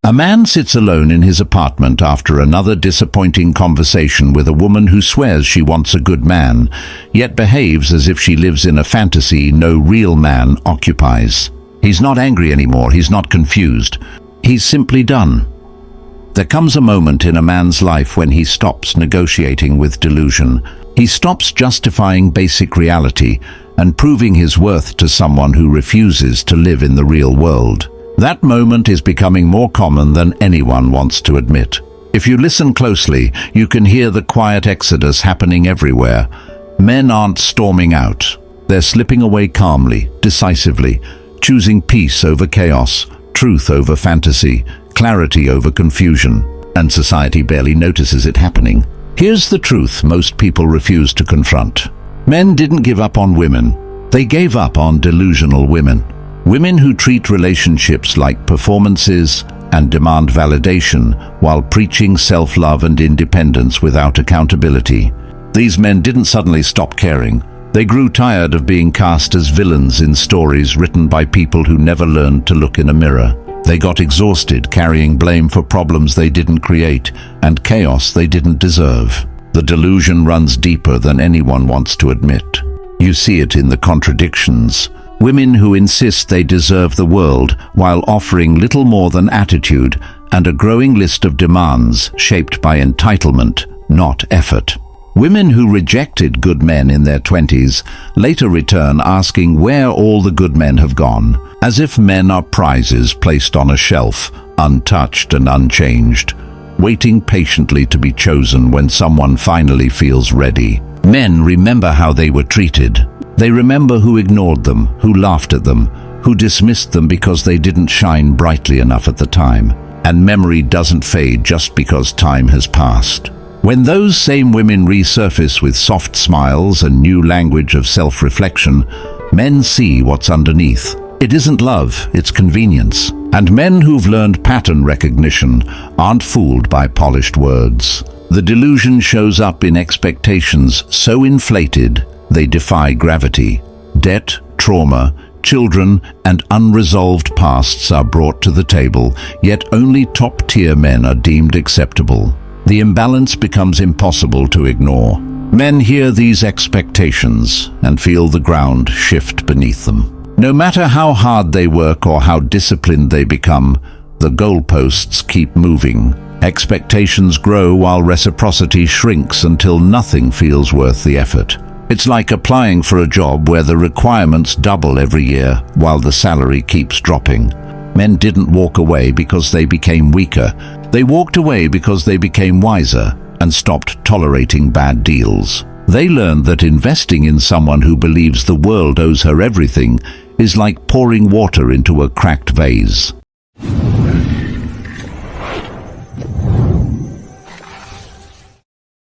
A man sits alone in his apartment after another disappointing conversation with a woman who swears she wants a good man, yet behaves as if she lives in a fantasy no real man occupies. He's not angry anymore, he's not confused. He's simply done. There comes a moment in a man's life when he stops negotiating with delusion. He stops justifying basic reality and proving his worth to someone who refuses to live in the real world. That moment is becoming more common than anyone wants to admit. If you listen closely, you can hear the quiet exodus happening everywhere. Men aren't storming out. They're slipping away calmly, decisively, choosing peace over chaos, truth over fantasy, clarity over confusion, and society barely notices it happening. Here's the truth most people refuse to confront. Men didn't give up on women. They gave up on delusional women. Women who treat relationships like performances and demand validation while preaching self-love and independence without accountability. These men didn't suddenly stop caring. They grew tired of being cast as villains in stories written by people who never learned to look in a mirror. They got exhausted carrying blame for problems they didn't create and chaos they didn't deserve. The delusion runs deeper than anyone wants to admit. You see it in the contradictions. Women who insist they deserve the world while offering little more than attitude, and a growing list of demands shaped by entitlement, not effort. Women who rejected good men in their 20s later return asking where all the good men have gone, as if men are prizes placed on a shelf, untouched and unchanged, waiting patiently to be chosen when someone finally feels ready. Men remember how they were treated. They remember who ignored them, who laughed at them, who dismissed them because they didn't shine brightly enough at the time. And memory doesn't fade just because time has passed. When those same women resurface with soft smiles and new language of self-reflection, men see what's underneath. It isn't love, it's convenience. And men who've learned pattern recognition aren't fooled by polished words. The delusion shows up in expectations so inflated they defy gravity. Debt, trauma, children, and unresolved pasts are brought to the table, yet only top-tier men are deemed acceptable. The imbalance becomes impossible to ignore. Men hear these expectations and feel the ground shift beneath them. No matter how hard they work or how disciplined they become, the goalposts keep moving. Expectations grow while reciprocity shrinks until nothing feels worth the effort. It's like applying for a job where the requirements double every year while the salary keeps dropping. Men didn't walk away because they became weaker. They walked away because they became wiser and stopped tolerating bad deals. They learned that investing in someone who believes the world owes her everything is like pouring water into a cracked vase.